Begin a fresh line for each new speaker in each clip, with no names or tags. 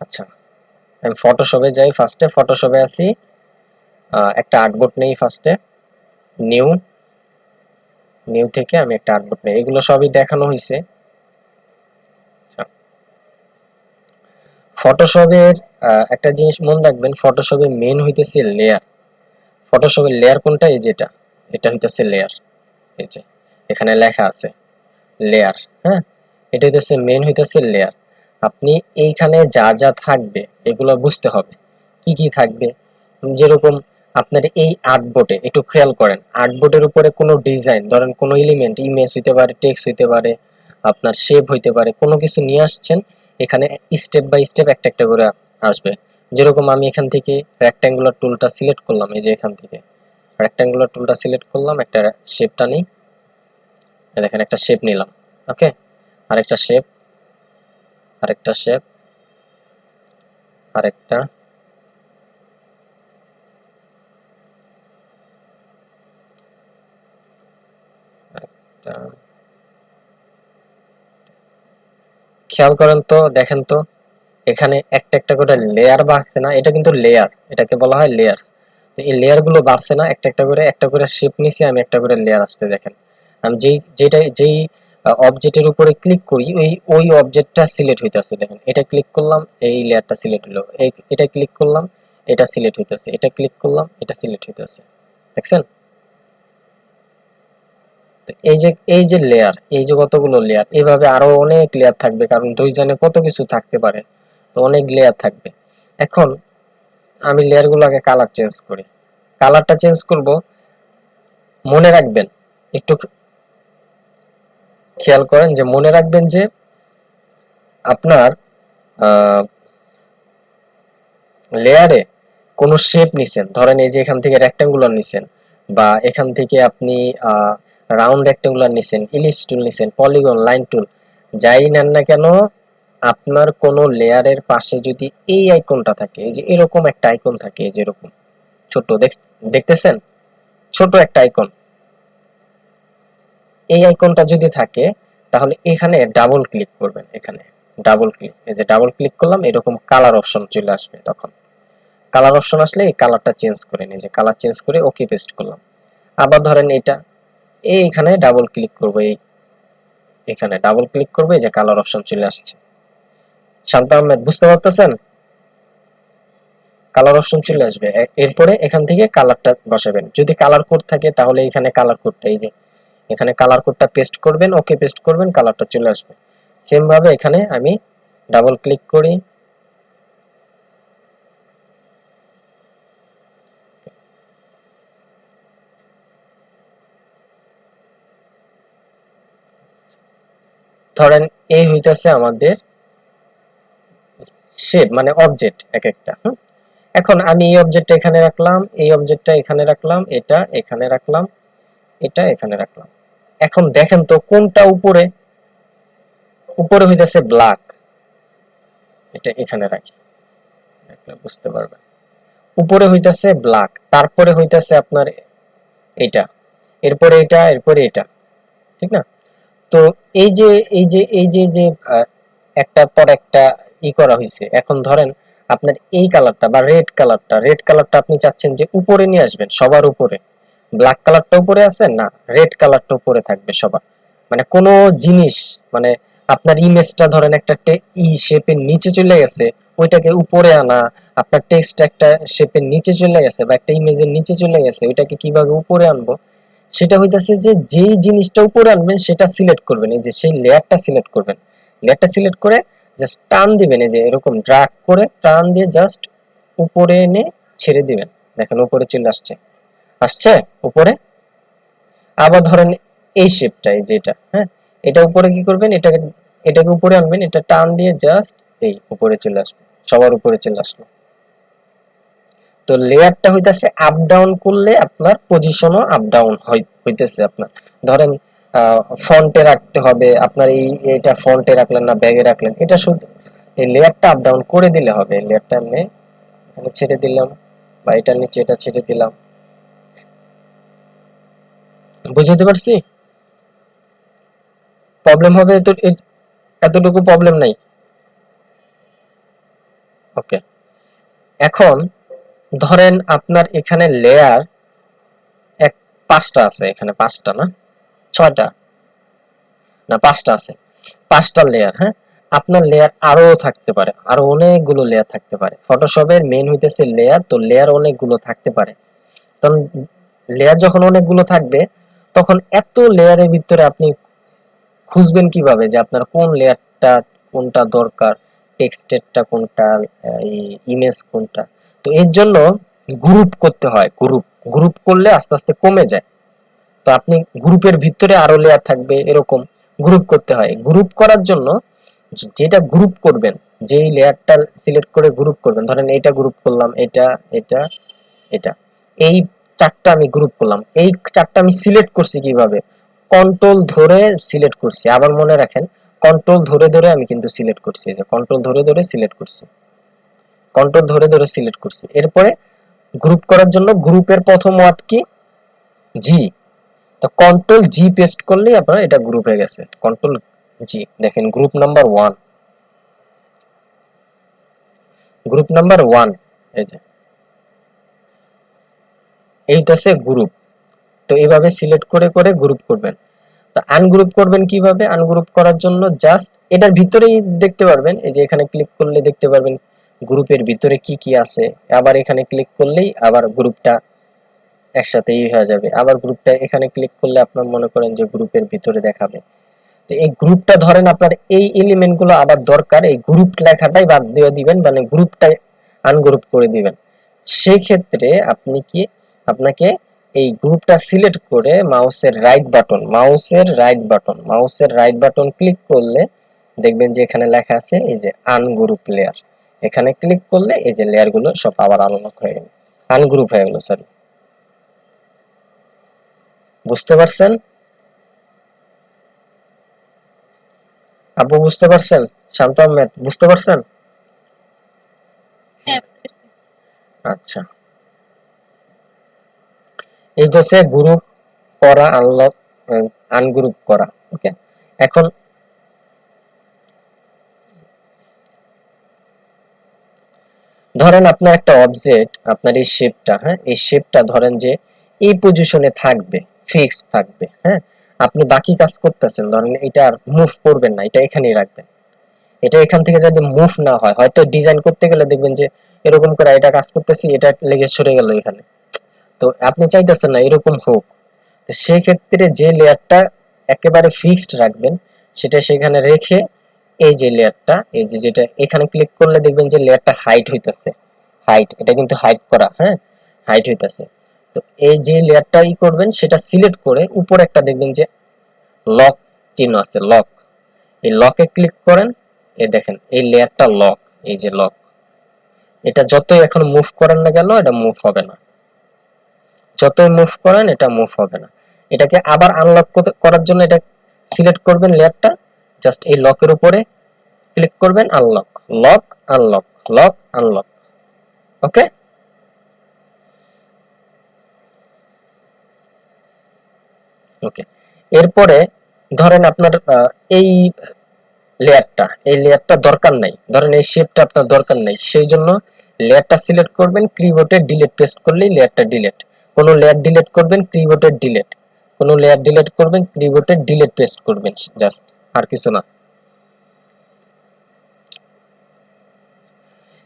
আচ্ছা, আমি ফটোশপে যাই, ফার্স্টে ফটোশপে আসি, একটা আর্টবোর্ড নেই ফার্স্টে, নিউ, নিউ থেকে আমি একটা আর্টবোর্ড নেই, এগুলো সবই দেখানো হয়েছে। ফটোশপের একটা জিনিস মনে রাখবেন, ফটোশপের মেন হইতেছে লেয়ার। ফটোশপের লেয়ার কোনটা? এই যেটা, এটা হইতেছে লেয়ার। এই যে এখানে লেখা আছে লেয়ার, হ্যাঁ, এটা হইতেছে মেন হইতেছে লেয়ার। আপনি এইখানে যা যা থাকবে এগুলো বুঝতে হবে কি কি থাকবে। যেরকম আপনার এই আর্টবোর্ডে একটু খেয়াল করেন, আর্টবোর্ডের উপরে কোনো ডিজাইন, ধরেন কোনো এলিমেন্ট, ইমেজ হইতে পারে, টেক্সট হইতে পারে, আপনার শেপ হইতে পারে, কোনো কিছু নিয়ে আসছেন, এখানে স্টেপ বাই স্টেপ একটা একটা করে আসবে। যেরকম আমি এখান থেকে রেক্ট্যাঙ্গুলার টুলটা সিলেক্ট করলাম, এই যে এখান থেকে রেক্ট্যাঙ্গুলার টুলটা সিলেক্ট করলাম, একটা শেপটা নিই, দেখেন একটা শেপ নিলাম, ওকে, আরেকটা শেপ, আরেকটা শেপ, আরেকটা, আরেকটা। খেয়াল করেন তো, দেখেন তো, এখানে একটা একটা করে লেয়ার বাড়ছে না? এটা কিন্তু লেয়ার, এটাকে বলা হয় লেয়ার্স। তো এই লেয়ার গুলো বাড়ছে না? একটা একটা করে শেপ নিছি আমি, একটা করে লেয়ার আসতে দেখেন। আমি যেই অবজেক্টের উপরে ক্লিক করি, ওই অবজেক্টটা সিলেক্ট হইতাছে, দেখেন এটা ক্লিক করলাম এই লেয়ারটা সিলেক্ট হলো, এটা ক্লিক করলাম এটা সিলেক্ট হইতাছে, এটা ক্লিক করলাম এটা সিলেক্ট হইতাছে, দেখছেন? তো এই যে লেয়ার, এই যে কতগুলো লেয়ার, এভাবে আরো অনেক লেয়ার থাকবে, কারণ ডিজাইনে কত কিছু থাকতে পারে, তো অনেক লেয়ার থাকবে। এখন আমি লেয়ার গুলোকে কালার চেঞ্জ করি, কালারটা চেঞ্জ করব। মনে রাখবেন, একটু খেয়াল করেন যে মনে রাখবেন যে আপনার লেয়ারে কোনো শেপ নিছেন, ধরেন এই যে এখান থেকে রেক্ট্যাঙ্গুলার নিছেন, বা এখান থেকে আপনি রাউন্ড রেক্ট্যাঙ্গুলার নিছেন, ইলিপস টুল নিছেন, পলিগন, লাইন টুল, যাই নেন না কেন, আপনার কোনো লেয়ারের পাশে যদি এই আইকনটা থাকে, এই যে এরকম একটা আইকন থাকে, এই যে এরকম ছোট, দেখতেছেন ছোট একটা আইকন, এই আইকনটা যদি থাকে তাহলে এখানে ডাবল ক্লিক করবেন, এখানে ডাবল ক্লিক, এই যে ডাবল ক্লিক করলাম, এরকম কালার অপশন চলে আসবে। তখন কালার অপশন আসলে এই কালারটা চেঞ্জ করে নিয়ে, যে কালার চেঞ্জ করে ওকে পেস্ট করলাম। আবার ধরেন এটা, এইখানে ডাবল ক্লিক করবো, এখানে ডাবল ক্লিক করবো, এই যে কালার অপশন চলে আসছে। শান্ত আহমেদ, বুঝতে পারতেছেন? কালার অপশন চলে আসবে, এরপরে এখান থেকে কালারটা বসাবেন। যদি কালার কোড থাকে তাহলে এখানে কালার কোডটা, এই যে এখানে কালার কোডটা পেস্ট করবেন, ওকে পেস্ট করবেন, কালারটা চলে আসবে। সেম ভাবে এখানে আমি ডাবল ক্লিক করি, ধরেন এই হইতাছে আমাদের শেপ, মানে অবজেক্ট এক একটা। এখন আমি এই অবজেক্টটা এখানে রাখলাম, এই অবজেক্টটা এখানে রাখলাম, এটা এখানে রাখলাম, এটা এখানে রাখলাম। এখন দেখেন তো কোনটা উপরে? উপরে হইতাছে ব্ল্যাক, এটা এখানে রাখি, রাখলে বুঝতে পারবেন। উপরে হইতাছে ব্ল্যাক, তারপরে হইতাছে আপনার এটা, এরপরে এটা, এরপরে এটা, ঠিক না? তো এই যে এই যে একটার পর একটা করা হয়েছে। এখন ধরেন আপনার এই কালারটা বা রেড কালারটা আপনি চাচ্ছেন যে উপরে নিয়ে আসবেন, সবার উপরে। ব্ল্যাক কালারটা উপরে আছে না, রেড কালারটা উপরে থাকবে সবার। মানে কোনো জিনিস, মানে আপনার ইমেজটা ধরেন একটা শেপের নিচে চলে গেছে, ওইটাকে উপরে আনা, আপনার টেক্সট একটা শেপের নিচে চলে গেছে বা একটা ইমেজের নিচে চলে গেছে, ওইটাকে কিভাবে উপরে আনবো, সেটা হইতাছে যে যেই জিনিসটা উপরে আনবেন সেটা সিলেক্ট করবেন, এই যে সেই লেয়ারটা সিলেক্ট করবেন, লেয়ারটা সিলেক্ট করে জাস্ট টান দিবেন, এই যে এরকম ড্র্যাগ করে টান দিয়ে জাস্ট উপরে এনে ছেড়ে দিবেন, দেখেন উপরে চলে আসছে, আসছে উপরে। আবার ধরেন এই শেপটা, এই যেটা, হ্যাঁ, এটা উপরে কি করবেন, এটাকে উপরে আনবেন, এটা টান দিয়ে জাস্ট এই উপরে চলে আসবে, সবার উপরে চলে আসলো। তো লেয়ারটা হইতাছে আপ ডাউন করলে আপনার পজিশনও আপ ডাউন হইতেছে আপনার। ধরেন ফন্টে রাখতে হবে আপনার, এটা ফন্টে রাখলেন না ব্যাগে রাখলেন, এটা শুধু এই লেয়ারটা আপ ডাউন করে দিলে হবে। লেয়ারটা আমি এখানে ছেড়ে দিলাম, বা এটার নিচে এটা ছেড়ে দিলাম। বুঝতে পারছি? প্রবলেম হবে তো, এতটুকু প্রবলেম নাই। ওকে, এখন ধরেন আপনার এখানে লেয়ার এক 5টা আছে, এখানে 5টা না 6টা না 5টা আছে, 5টা লেয়ার। হ্যাঁ, আপনার লেয়ার আরো থাকতে পারে, আরো অনেকগুলো লেয়ার থাকতে পারে। ফটোশপের মেইন হইতেছে লেয়ার, তো লেয়ার অনেকগুলো থাকতে পারে। কারণ লেয়ার যখন অনেকগুলো থাকবে তখন এত লেয়ারের ভিতরে আপনি খুঁজবেন কিভাবে যে আপনার কোন লেয়ারটা কোনটা দরকার, টেক্সটেরটা কোনটা, ইমেজ কোনটা। তো এর জন্য গ্রুপ করতে হয়, গ্রুপ গ্রুপ করলে আস্তে আস্তে কমে যায়। তো আপনি গ্রুপের ভিতরে আরো লেয়ার থাকবে, এরকম গ্রুপ করতে হয়। গ্রুপ করার জন্য যেটা গ্রুপ করবেন, যেই লেয়ারটা সিলেক্ট করে গ্রুপ করবেন, ধরেন এটা গ্রুপ করলাম, এটা এটা এটা, এই 4টা আমি গ্রুপ করলাম। এই 4টা আমি সিলেক্ট করছি কিভাবে, কন্ট্রোল ধরে সিলেক্ট করছি। আবার মনে রাখেন, কন্ট্রোল ধরে ধরে আমি কিন্তু সিলেক্ট করছি, যে কন্ট্রোল ধরে ধরে সিলেক্ট করছি, কন্ট্রোল ধরে ধরে সিলেক্ট করছি। এরপরে গ্রুপ করার জন্য গ্রুপের প্রথম ওয়ার্ড কি, জি। তো কন্ট্রোল জি পেস্ট করলেই আপনার এটা গ্রুপ হয়ে গেছে, কন্ট্রোল জি। দেখেন গ্রুপ নাম্বার 1, গ্রুপ নাম্বার 1, এই যে এইটা হচ্ছে গ্রুপ। তো এইভাবে সিলেক্ট করে করে গ্রুপ করবেন। তো আনগ্রুপ করবেন কিভাবে, আনগ্রুপ করার জন্য জাস্ট এটার ভিতরেই দেখতে পারবেন, এই যে এখানে ক্লিক করলে দেখতে পারবেন গ্রুপের ভিতরে কি কি আছে। আবার এখানে ক্লিক করলেই আবার গ্রুপটা একসাথে হয়ে যাবে। আবার গ্রুপটা এখানে ক্লিক করলে আপনার মনে করেন যে গ্রুপের ভিতরে দেখাবে। তো এই গ্রুপটা ধরেন আপনার এই এলিমেন্ট গুলো আবার দরকার, এই গ্রুপ লেখাটাই বাদ দিয়ে দিবেন, মানে গ্রুপটাই আনগ্রুপ করে দিবেন। সেই ক্ষেত্রে আপনি কি, আপনাকে এই গ্রুপটা সিলেক্ট করে মাউসের রাইট বাটন ক্লিক করলে দেখবেন যে এখানে লেখা আছে এই যে আনগ্রুপ লেয়ার। এখানে ক্লিক করলে এই যে লেয়ার গুলো সব আবার আনলক হয়ে গেল, আনগ্রুপ হয়ে গেল, সরি। বুঝতে পারছেন আপু, বুঝতে পারছেন? শান্ত আহমেদ, বুঝতে পারছেন? আচ্ছা, এইটা হচ্ছে গ্রুপ করা, আনলক, আনগ্রুপ করা। ওকে, এখন ধরেন আপনার একটা অবজেক্ট, আপনার এই শেপটা, হ্যাঁ এই শেপটা ধরেন যে এই পজিশনে থাকবে, ফিক্স থাকবে। হ্যাঁ, আপনি বাকি কাজ করতেছেন, ধরেন এটা আর মুভ করবেন না, এটা এখানেই রাখবেন। এটা এখান থেকে যদি মুভ না হয়, হয়তো ডিজাইন করতে গেলে দেখবেন যে এরকম করে এটা কাজ করতেছি, এটা লেগে সরে গেল এখানে। তো আপনি চাইতেছেন না এরকম হোক। তো সেই ক্ষেত্রে যে লেয়ারটা একেবারে ফিক্সড রাখবেন, সেটা সেখানে রেখে এই যে লেয়ারটা, এই যে যেটা এখানে ক্লিক করলে দেখবেন যে লেয়ারটা হাইট হইতাছে, হাইট, এটা কিন্তু হাইট করা, হ্যাঁ হাইট হইতাছে। তো এই যে লেয়ারটা করবেন সেটা সিলেক্ট করে উপরে একটা দেখবেন যে লক চিহ্ন আছে, লক, এই লকে ক্লিক করেন। এই দেখেন এই লেয়ারটা লক, এই যে লক, এটা যতই এখন মুভ করেন না কেন এটা মুভ হবে না, যতই মুভ করেন এটা মুভ হবে না। এটাকে আবার আনলক করার জন্য এটা সিলেক্ট করবেন লেয়ারটা, জাস্ট এই লকের উপরে ক্লিক করবেন, unlock, lock, unlock, lock, unlock. Okay, okay. এরপরে ধরেন আপনার এই লেয়ারটা দরকার নাই, ধরেন এই শেপটা আপনার দরকার নাই, সেই জন্য লেয়ারটা সিলেক্ট করবেন, কিবোর্ডে ডিলিট পেস্ট করলেই লেয়ারটা ডিলিট। কোন লেয়ার ডিলিট করবেন, কিবোর্ডে ডিলিট, কোন লেয়ার ডিলিট করবেন, কিবোর্ডে ডিলিট পেস্ট করবেন, জাস্ট, আর কিছু না।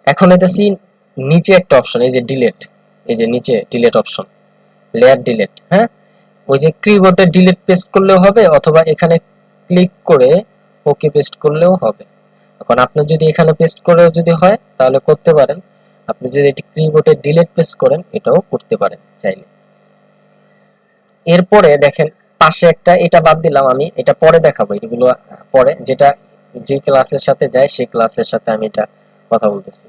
এখন এটাছি নিচে একটা অপশন, এই যে ডিলিট, এই যে নিচে ডিলিট অপশন, লেয়ার ডিলিট। হ্যাঁ, ওই যে কিবোর্ডে ডিলিট পেস্ট করলেও হবে, অথবা এখানে ক্লিক করে ওকে পেস্ট করলেও হবে। এখন আপনি যদি এখানে পেস্ট করেও যদি হয় তাহলে করতে পারেন, আপনি যদি এটি কিবোর্ডে ডিলিট পেস্ট করেন এটাও করতে পারেন চাইলে। এরপরে দেখেন পাশে একটা, এটা বাদ দিলাম আমি, এটা পরে দেখাবো, এগুলো পরে, যেটা যে ক্লাসের সাথে যায় সেই ক্লাসের সাথে আমি এটা কথা বলতেছি।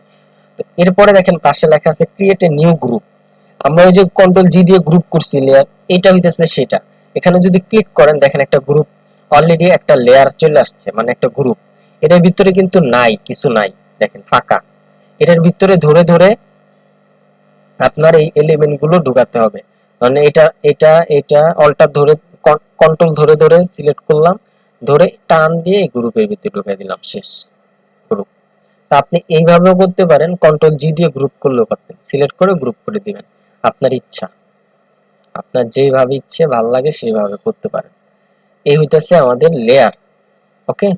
তো এরপরে দেখেন পাশে লেখা আছে ক্রিয়েট এ নিউ গ্রুপ। আমরা ওই যে কন্ট্রোল জি দিয়ে গ্রুপ করছি লেয়ার, এটা হইতেছে সেটা। এখানে যদি ক্লিক করেন দেখেন একটা গ্রুপ, অলরেডি একটা লেয়ার চলে আসছে, মানে একটা গ্রুপ। এটার ভিতরে কিন্তু নাই, কিছু নাই, দেখেন ফাঁকা। এটার ভিতরে ধরে ধরে আপনার এই এলিমেন্ট গুলো ঢুকাতে হবে। মানে এটা এটা এটা অল্টার ধরে, কন্ট্রোল ধরে ধরে সিলেক্ট করলাম, ধরে টান দিয়ে এই গ্রুপের ভিতরে ঢুকাই দিলাম, শেষ গ্রুপ। তা আপনি এইভাবেও করতে পারেন, কন্ট্রোল জি দিয়ে গ্রুপ করলেও পারতেন, সিলেক্ট করে গ্রুপ করে দিবেন, আপনার ইচ্ছা, আপনার যেভাবে ইচ্ছে ভালো লাগে সেইভাবে করতে পারেন। এই হইতেছে আমাদের লেয়ার। ওকে,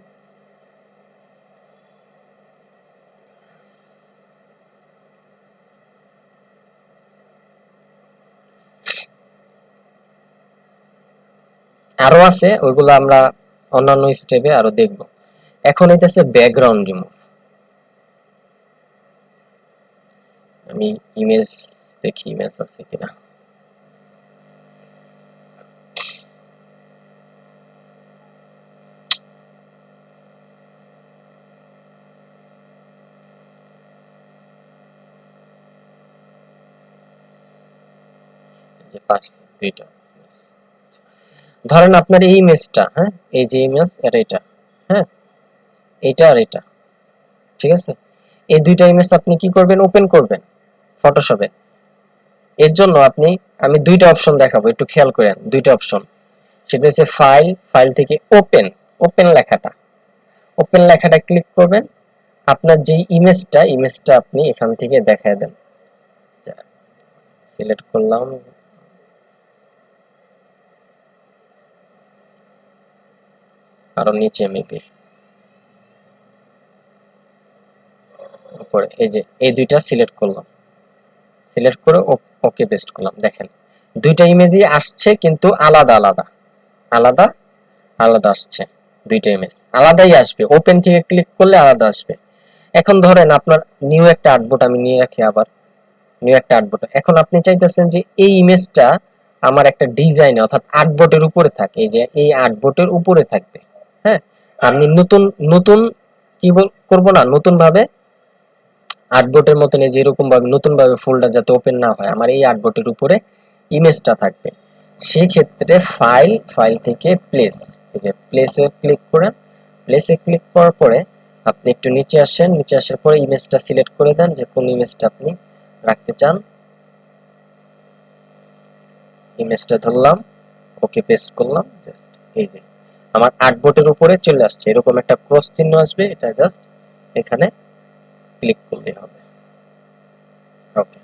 আরো আছে, ওইগুলো আমরা অন্যান্য স্টেপে আরো দেখব। এখন হইতেছে ব্যাকগ্রাউন্ড রিমুভ। আমি ইমেজ দেখি, ইমেজ আছে কিনা। যে পাঁচটা, দুইটা, ধরেন আপনার এই ইমেজটা, হ্যাঁ এই যে ইমেজ, এটা, হ্যাঁ এটা আর এটা, ঠিক আছে, এই দুইটা ইমেজ আপনি কি করবেন, ওপেন করবেন ফটোশপে। এর জন্য আপনি, আমি দুইটা অপশন দেখাবো, একটু খেয়াল করেন, দুইটা অপশন। সেটা হচ্ছে ফাইল, ফাইল থেকে ওপেন, ওপেন লেখাটা, ওপেন লেখাটা ক্লিক করবেন। আপনার যে ইমেজটা, ইমেজটা আপনি এখান থেকে দেখায় দেন, সিলেক্ট করলাম, আরো নিচে মেবি উপরে, এই যে এই দুইটা সিলেক্ট করলাম, সিলেক্ট করে ওকে পেস্ট করলাম। দেখেন দুইটা ইমেজই আসছে, কিন্তু আলাদা আলাদা, আলাদা আলাদা আসছে, দুইটা ইমেজ আলাদাই আসবে, ওপেন থেকে ক্লিক করলে আলাদা আসবে। এখন ধরেন আপনার নিউ একটা আর্টবোর্ড আমি নিয়ে রাখি, আবার নিউ একটা আর্টবোর্ড, এখন আপনি চাইতেছেন যে এই ইমেজটা আমার একটা ডিজাইনে অর্থাৎ আর্টবোর্ডের উপরে থাকে, এই যে এই আর্টবোর্ডের উপরে থাকবে। হ্যাঁ, আমি নতুন নতুন কি করব না, নতুন ভাবে আর্টবোর্ডের মতন এই যে এরকম ভাবে নতুন ভাবে ফোল্ডার যাতে ওপেন না হয়, আমার এই আর্টবোর্ডের উপরে ইমেজটা থাকবে। সেই ক্ষেত্রে ফাইল, ফাইল থেকে প্লেস, এই যে প্লেসে ক্লিক করেন, প্লেসে ক্লিক করার পরে আপনি একটু নিচে আসেন, নিচে আসার পরে ইমেজটা সিলেক্ট করে দেন যে কোন ইমেজটা আপনি রাখতে চান। ইমেজটা ধরলাম, ওকে পেস্ট করলাম, জাস্ট এই যে আমার আর্টবোর্ডের উপরে চলে আসছে, এরকম একটা ক্রস চিহ্ন আসবে, এটা জাস্ট এখানে ক্লিক করলে হবে। ওকে,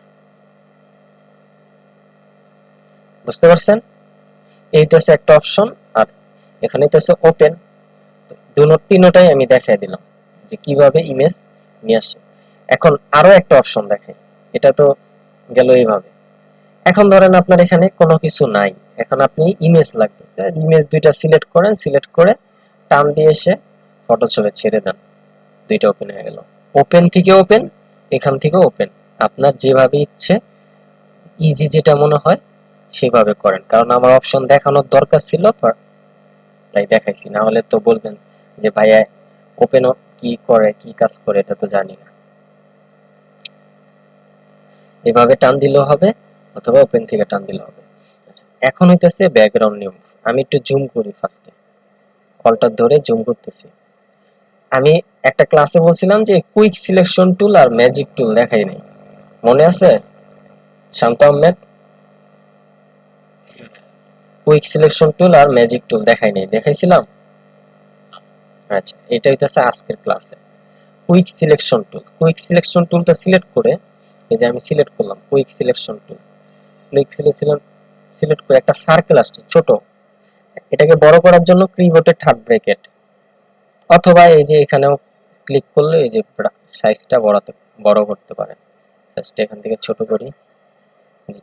বুঝতে পারছেন? এইটা হচ্ছে একটা অপশন, আর এখানে এটা হচ্ছে ওপেন। তিনোটাই আমি দেখাই দিলাম যে কিভাবে ইমেজ নিয়ে আসে। এখন আরো একটা অপশন দেখেন, এটা তো গেল এইভাবে। এখন ধরেন আপনার এখানে কোনো কিছু নাই, এখন আপনি ইমেজ লাগবে, ইমেজ দুইটা সিলেক্ট করেন, সিলেক্ট করে টান দিয়ে এসে ফটোশপে ছেড়ে দেন, দুইটা ওপেন হয়ে গেল। ওপেন থেকে ওপেন, এখান থেকে ওপেন, আপনার যেভাবে ইচ্ছে, ইজি যেটা মনে হয় সেভাবে করেন, কারণ আমার অপশন দেখানোর দরকার ছিল, তাই দেখাইছি, না হলে তো বলবেন যে ভাইয়া ওপেন কি করে, কি কাজ করে এটা তো জানি না। এভাবে টান দিলেও হবে, অথবা ওপেন থেকে টান দিলেও হবে। আচ্ছা, এখন হইতেছে ব্যাকগ্রাউন্ড নিয়ম। আমি একটু জুম করি, ফার্স্টে কলটা ধরে জুম করতেছি। আমি একটা ক্লাসে বলছিলাম যে কুইক সিলেকশন টুল আর ম্যাজিক টুল দেখাই নাই, মনে আছে শান্ত আহমেদ? কুইক সিলেকশন টুল আর ম্যাজিক টুল দেখাই নাই, দেখাইছিলাম? আচ্ছা, এটা হইতেছে আজকের ক্লাসে quick selection tool. Quick selection টুলটা সিলেক্ট করে, এই যে আমি সিলেক্ট করলাম quick selection tool, click selection, select করে একটা সার্কেল আসছে ছোট, এটাকে বড় করার জন্য কিবোর্ডের থার্ড ব্র্যাকেট, অথবা এই যে এখানেও ক্লিক করলে এই যে সাইজটা বড় করতে পারেন, সাইজটা এখান থেকে ছোট করি,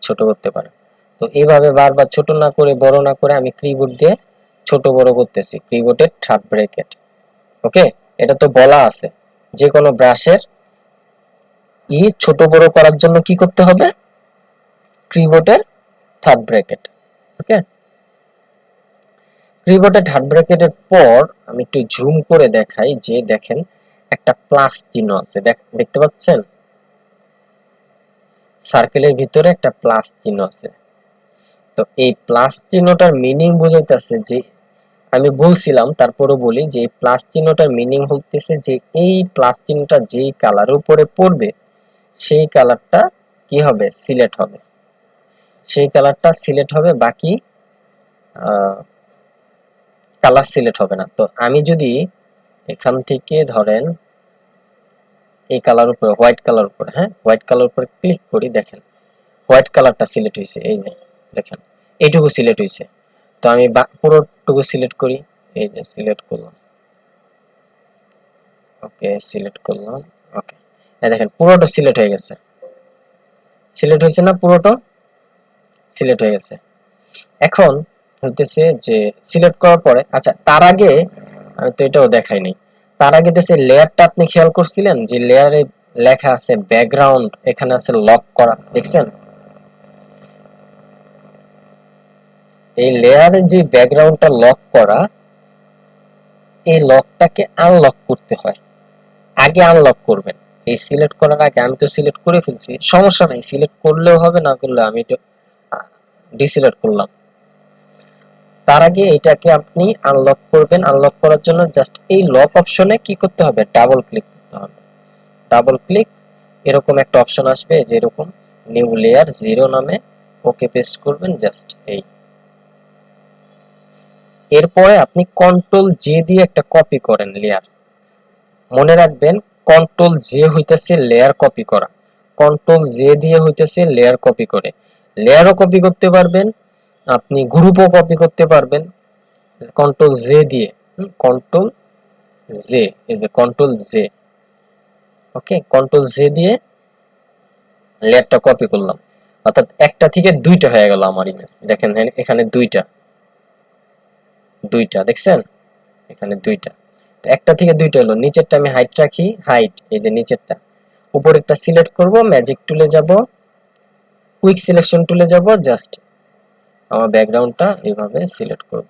ছোট করতে পারেন। তো এইভাবে বারবার ছোট না করে বড় না করে আমি কিবোর্ড দিয়ে ছোট বড় করতেছি, কিবোর্ডের থার্ড ব্র্যাকেট। ওকে, এটা তো বলা আছে যে কোনো ব্রাশের ছোট বড় করার জন্য কি করতে হবে, কিবোর্ডের থার্ড ব্র্যাকেট। ওকে, কিবোর্ডের থার্ড ব্র্যাকেটের পর আমি একটু জুম করে দেখাই, যে দেখেন একটা প্লাস চিহ্ন আছে, দেখতে পাচ্ছেন সার্কেলের ভিতরে একটা প্লাস চিহ্ন আছে। তো এই প্লাস চিহ্নটার মিনিং বোঝাইতেছে যে, আমি বলছিলাম তারপরও বলি যে এই প্লাস চিহ্নটার মিনিং হচ্ছে যে এই প্লাস চিহ্নটা যেই কালারের উপরে পড়বে সেই কালারটা কি হবে, সিলেক্ট হবে, সেই কালারটা সিলেক্ট হবে, বাকি কালার সিলেক্ট হবে না। তো আমি যদি এখান থেকে ধরেন এই কালার উপরে, হোয়াইট কালার উপরে, হ্যাঁ হোয়াইট কালার উপরে ক্লিক করি, দেখেন হোয়াইট কালারটা সিলেক্ট হয়েছে, এই যে দেখেন এইটুকু সিলেক্ট হয়েছে। তো আমি পুরোটুকু সিলেক্ট করি, এই যে সিলেক্ট করলাম, ওকে সিলেক্ট করলাম, ওকে এই দেখেন পুরোটা সিলেক্ট হয়ে গেছে, সিলেক্ট হয়েছে না, পুরোটা সিলেক্ট হয়ে গেছে। এখন হইতেছে যে সিলেক্ট করার পরে, আচ্ছা তার আগে আমি তো এটাও দেখাইনি, তার আগে দেশে লেয়ারটা আপনি খেয়াল করছিলেন যে লেয়ারে লেখা আছে ব্যাকগ্রাউন্ড, এখানে আছে লক করা, দেখছেন? এই লেয়ারে যে ব্যাকগ্রাউন্ডটা লক করা, এই লকটাকে আনলক করতে হয়, আগে আনলক করবেন। এই সিলেক্ট করার আগে, আমি তো সিলেক্ট করে ফেলছি, সমস্যা নাই, সিলেক্ট করলেও হবে, না করলে আমি এটা ডিসিলেক্ট করলাম। তার আগে এটাকে আপনি আনলক করবেন। আনলক করার জন্য জাস্ট এই লক অপশনে কি করতে হবে, ডাবল ক্লিক করতে হবে। ডাবল ক্লিক, এরকম একটা অপশন আসবে যে এরকম নিউ লেয়ার 0 নামে, ওকে পেস্ট করবেন জাস্ট এই। এরপরে আপনি কন্ট্রোল জে দিয়ে একটা কপি করেন লেয়ার, মনে রাখবেন কন্ট্রোল জে হইতেছে লেয়ার কপি করা, কন্ট্রোল জে দিয়ে হইতেছে লেয়ার কপি করে। লেয়ারও কপি করতে পারবেন, আপনি গ্রুপও কপি করতে পারবেন কন্ট্রোল জে দিয়ে। কন্ট্রোল জে, এই যে কন্ট্রোল জে, ওকে কন্ট্রোল জে দিয়ে লেয়ারটা কপি করলাম, অর্থাৎ একটা থেকে দুইটা হয়ে গেল আমার ইমেজ। দেখেন এখানে দুইটা, দুইটা দেখছেন, এখানে দুইটা, একটা থেকে দুইটা হলো। নিচেরটা আমি হাইট রাখি, হাইট এই যে নিচেরটা, উপরেরটা সিলেক্ট করব, ম্যাজিক টুলে যাব, কুইক সিলেকশন টুলে যাব, জাস্ট আমার ব্যাকগ্রাউন্ডটা এইভাবে সিলেক্ট করব।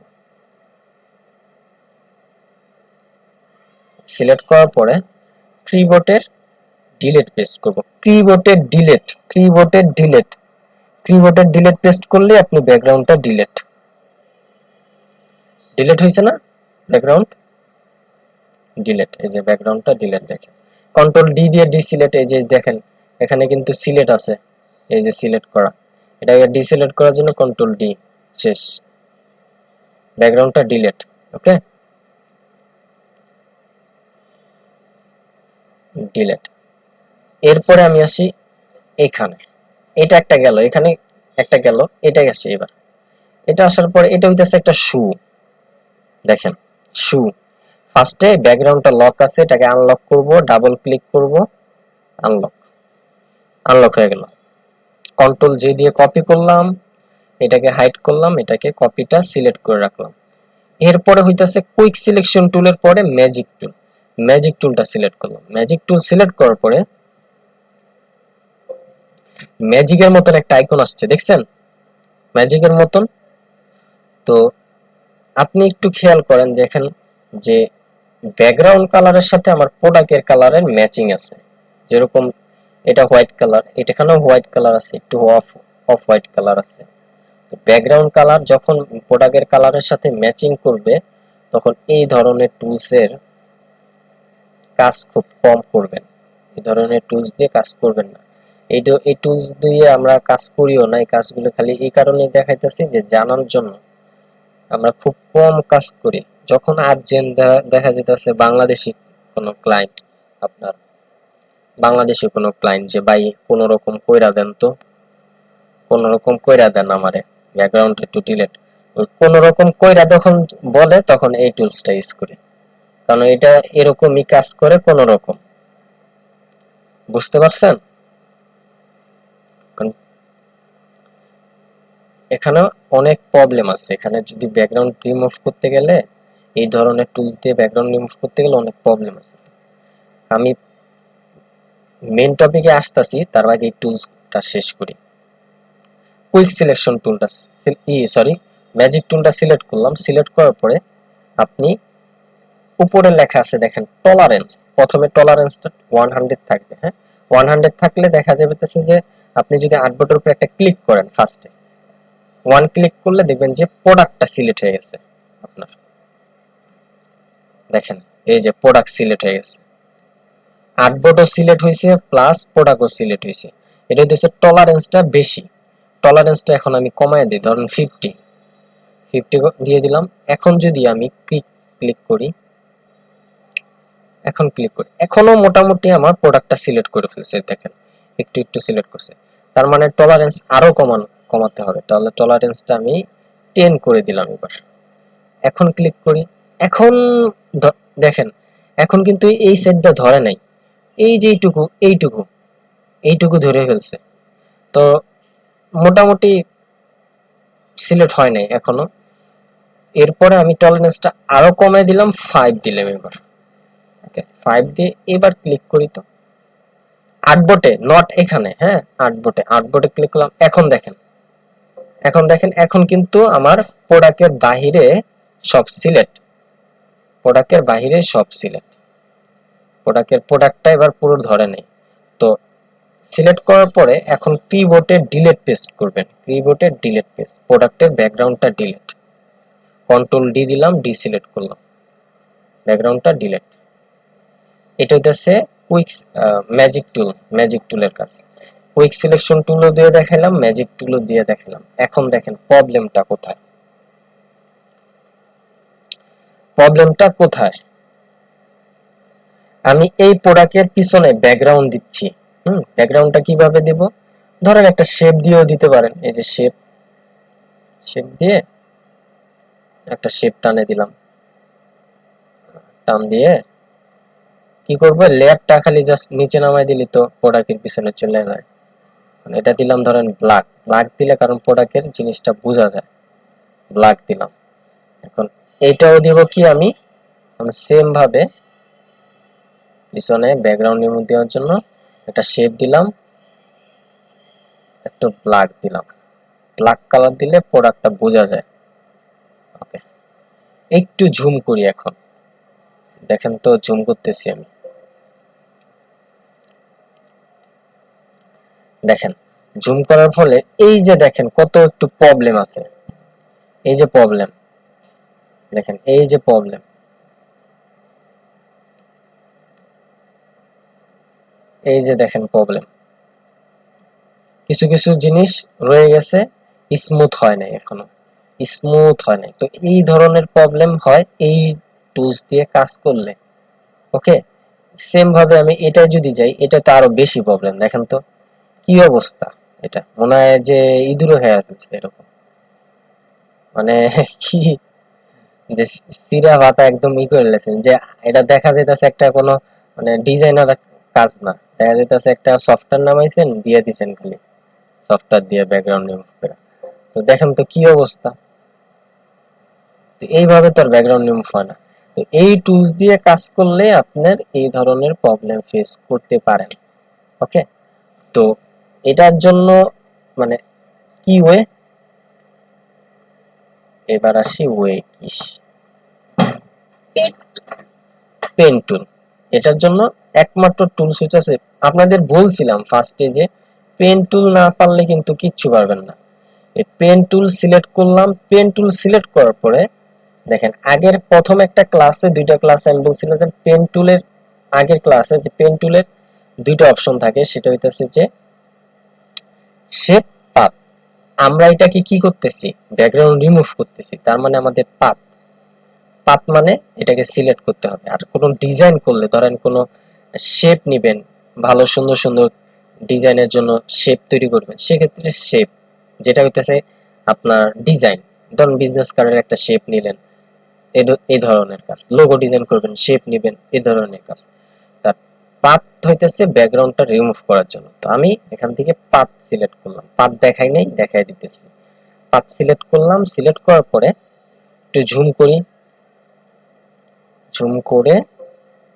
সিলেক্ট করার পরে কিবোর্ডের ডিলিট পেস্ট করব, কিবোর্ডের ডিলিট, কিবোর্ডের ডিলিট, কিবোর্ডের ডিলিট পেস্ট করলে আপনি ব্যাকগ্রাউন্ডটা ডিলিট, ডিলিট হয়েছে না ব্যাকগ্রাউন্ড, ডিলিট, এই যে ব্যাকগ্রাউন্ডটা ডিলিট। দেখেন কন্ট্রোল ডি দিয়ে ডিসিলেক্ট, এই যে দেখেন এখানে কিন্তু সিলেক্ট আছে, এই যে সিলেক্ট করা, এটাকে ডিসিলেক্ট করার জন্য কন্ট্রোল ডি, শেষ, ব্যাকগ্রাউন্ডটা ডিলিট, ওকে ডিলিট। এরপরে আমি আসি এখানে, এটা একটা গেল, এখানে একটা গেল, এটা গেছে। এবার এটা আসার পরে এটা হইতেছে একটা শু, দেখেন শু, ফার্স্টে ব্যাকগ্রাউন্ডটা লক আছে, এটাকে আনলক করব, ডাবল ক্লিক করব, আনলক, আনলক হয়ে গেল। কন্ট্রোল জে দিয়ে কপি করলাম, এটাকে হাইড করলাম, এটাকে কপিটা সিলেক্ট করে রাখলাম। এরপরে হইতাছে কুইক সিলেকশন টুলের পরে ম্যাজিক টুল, ম্যাজিক টুলটা সিলেক্ট করলাম। ম্যাজিক টুল সিলেক্ট করার পরে ম্যাজিকের মতন একটা আইকন আসছে, দেখছেন ম্যাজিকের মতন। তো আপনি একটু খেয়াল করেন দেখেন যে ব্যাকগ্রাউন্ড কালারের সাথে আমার প্রোডাক্টের কালারের ম্যাচিং আছে, যেরকম এটা হোয়াইট কালার, এটাখানেও হোয়াইট কালার আছে, একটু অফ অফ হোয়াইট কালার আছে। তো ব্যাকগ্রাউন্ড কালার যখন প্রোডাক্টের কালারের সাথে ম্যাচিং করবে, তখন এই ধরনের টুলসের কাজ খুব কম করবেন, এই ধরনের টুলস দিয়ে কাজ করবেন না। এই টুলস দিয়ে আমরা কাজ করিও না, এই কাজগুলো খালি এই কারণে দেখাইতেছি যে জানার জন্য। আমরা খুব কম কাজ করি, যখন আর্জেন্ট দেখা যেতেছে বাংলাদেশি কোনো ক্লায়েন্ট, আপনার বাংলাদেশি কোনো ক্লায়েন্ট যে ভাই কোনো রকম কইরা দেন, তো কোনো রকম কইরা দেন আমারে ব্যাকগ্রাউন্ড একটু ডিলিট, কোনো রকম কইরা যখন বলে তখন এই টুলসটা ইউজ করি, কারণ এটা এরকমই কাজ করে কোনো রকম, বুঝতে পারছেন? কারণ এখানে অনেক প্রবলেম আছে, এখানে যদি ব্যাকগ্রাউন্ড রিমুভ করতে গেলে, এই ধরনের টুলস দিয়ে ব্যাকগ্রাউন্ড রিমুভ করতে গেলে অনেক প্রবলেম আছে। আমি মেন টপিকে আসতেছি, তার আগে এই টুলসটা শেষ করি। কুইক সিলেকশন টুলটা, সরি ম্যাজিক টুলটা সিলেক্ট করলাম। সিলেক্ট করার পরে আপনি উপরে লেখা আছে দেখেন টলারেন্স, প্রথমে টলারেন্সটা 100 থাকবে, হ্যাঁ 100 থাকলে দেখা যাবে যে আপনি যদি আটবটের উপরে একটা ক্লিক করেন, ফার্স্টে ওয়ান ক্লিক করলে দেখবেন যে প্রোডাক্টটা সিলেক্ট হয়ে গেছে আপনার, দেখেন এই যে প্রোডাক্ট সিলেক্ট হয়ে গেছে, আটবটও সিলেক্ট হয়েছে প্লাস প্রোডাক্টও সিলেক্ট হয়েছে। এটা হচ্ছে টলারেন্সটা বেশি, টলারেন্সটা এখন আমি কমায় দিই, ধরুন 50 50 দিয়ে দিলাম। এখন যদি আমি ক্লিক ক্লিক করি, এখন ক্লিক করি, এখনো মোটামুটি আমার প্রোডাক্টটা সিলেক্ট করে ফেলছে, দেখেন একটু একটু সিলেক্ট করছে। তার মানে টলারেন্স আরো কমাতে হবে, তাহলে টলারেন্সটা আমি 10 করে দিলাম এবার। এখন ক্লিক করি, এখন দেখেন এখন কিন্তু এই সেটটা ধরে নাই, এই যে এইটুকু ধরে ফেলছে। তো মোটামুটি সিলেক্ট হয় নাই এখনো। এরপরে আমি টলারেন্সটা আরো কমায় দিলাম, 5 দিলাম এবার। ওকে, 5 দিয়ে এবার ক্লিক করি তো আর্টবোর্ডে, নট এখানে, হ্যাঁ আর্টবোর্ডে ক্লিক করলাম। এখন দেখেন এখন কিন্তু আমার প্রোডাক্টের বাহিরে সব সিলেক্ট, প্রোডাক্টের বাহিরে সব সিলেক্ট, প্রোডাক্টটা এবার পুরো ধরে নেই। তো সিলেক্ট করার পরে এখন কিবোর্ডে ডিলিট পেস্ট করবেন, কিবোর্ডে ডিলিট পেস্ট, প্রোডাক্টের ব্যাকগ্রাউন্ডটা ডিলিট, কন্ট্রোল ডি দিলাম, ডি সিলেক্ট করলাম, ব্যাকগ্রাউন্ডটা ডিলিট। এটা হচ্ছে কুইক ম্যাজিক টুলের কাজ। কুইক সিলেকশন টুলও দিয়ে দেখালাম, ম্যাজিক টুলও দিয়ে দেখালাম। এখন দেখেন প্রবলেমটা কোথায়। আমি এই প্রোডাক্টের পিছনে ব্যাকগ্রাউন্ড দিচ্ছি। ব্যাকগ্রাউন্ডটা কিভাবে দেব, ধরেন একটা শেপ দিয়েও দিতে পারেন, এই যে শেপ দিয়ে একটা শেপ টানে দিলাম, টান দিয়ে কি করব, লেয়ারটা খালি জাস্ট নিচে নামাই দিলি তো প্রোডাক্টের পিছনে চলে যায়। এটা দিলাম ধরেন ব্ল্যাক দিলে, কারণ প্রোডাক্টের জিনিসটা বোঝা যায়, ব্ল্যাক দিলাম। এখন এইটাও দিব কি, আমি সেম ভাবে পিছনে ব্যাকগ্রাউন্ড রিমুভ দেওয়ার জন্য একটা শেপ দিলাম, একটু ব্ল্যাক কালার দিলে প্রোডাক্টটা বোঝা যায়। ওকে, একটু জুম করি এখন, দেখেন তো জুম করতেছি আমি, দেখেন জুম করার ফলে এই যে দেখেন কত একটু প্রবলেম আছে, এই যে প্রবলেম, দেখেন এই যে প্রবলেম, এই যে দেখেন প্রবলেম, কিছু কিছু জিনিস রয়ে গেছে, স্মুথ হয় নাই এখনো, স্মুথ হয় নাই। তো এই ধরনের প্রবলেম হয় এই টুলস দিয়ে কাজ করলে। ওকে, সেম ভাবে আমি এটা যদি যাই, এটা তো আরো বেশি প্রবলেম, দেখেন তো কি অবস্থা। এটা মনে হয় যে ইঁদুরও হয়ে ফেলছে এরকম, মানে কি, যে সিরা ভাতা একদম ই করে লেছেন, যে এটা দেখা যাইতেছে একটা কোনো মানে ডিজাইনার কাজ না, দেখা যাইতেছে একটা সফটওয়্যার নামাইছেন দিয়ে দিছেন, খালি সফটওয়্যার দিয়ে ব্যাকগ্রাউন্ড রিমুভ করে। তো দেখেন তো কি অবস্থা, তো এইভাবে তার ব্যাকগ্রাউন্ড রিমুভ হয় না। তো এই টুলস দিয়ে কাজ করলে আপনার এই ধরনের প্রবলেম ফেস করতে পারেন। ওকে, তো এটার জন্য মানে কি ওয়ে, এবার আসি ওয়ে কি, পেন টুল। এটার জন্য একমাত্র টুল সুইচ আছে, আপনাদের বলছিলাম ফার্স্টে যে পেন টুল না পারলে কিন্তু কিচ্ছু পারবেন না। এই পেন টুল সিলেক্ট করলাম, পেন টুল সিলেক্ট করার পরে দেখেন আগের প্রথম একটা ক্লাসে, দুইটা ক্লাসে আমি বলছিলাম যে পেন টুলের আগের ক্লাসে যে পেন টুলের দুইটা অপশন থাকে, সেটা হইতেছে যে শেপ, পাথ। আমরা এটাকে কি করতেছি, ব্যাকগ্রাউন্ড রিমুভ করতেছি, তার মানে আমাদের পাথ মানে এটাকে সিলেক্ট করতে হবে। আর কোনো ডিজাইন করলে, ধরেন কোনো শেপ নিবেন, ভালো সুন্দর সুন্দর ডিজাইনের জন্য শেপ তৈরি করবেন, সেক্ষেত্রে শেপ যেটা হইতেছে আপনার ডিজাইন, ধরুন বিজনেস কার্ডের একটা শেপ নিলেন, এই ধরনের কাজ, লোগো ডিজাইন করবেন, শেপ নিবেন, এই ধরনের কাজ। তার পাথ হইতেছে ব্যাকগ্রাউন্ডটা রিমুভ করার জন্য। তো আমি এখান থেকে পাথ সিলেক্ট করলাম, পাথ দেখাই নাই, দেখাই দিতেছি। পাথ সিলেক্ট করলাম, সিলেক্ট করার পরে একটু ঝুম করি, জুম করে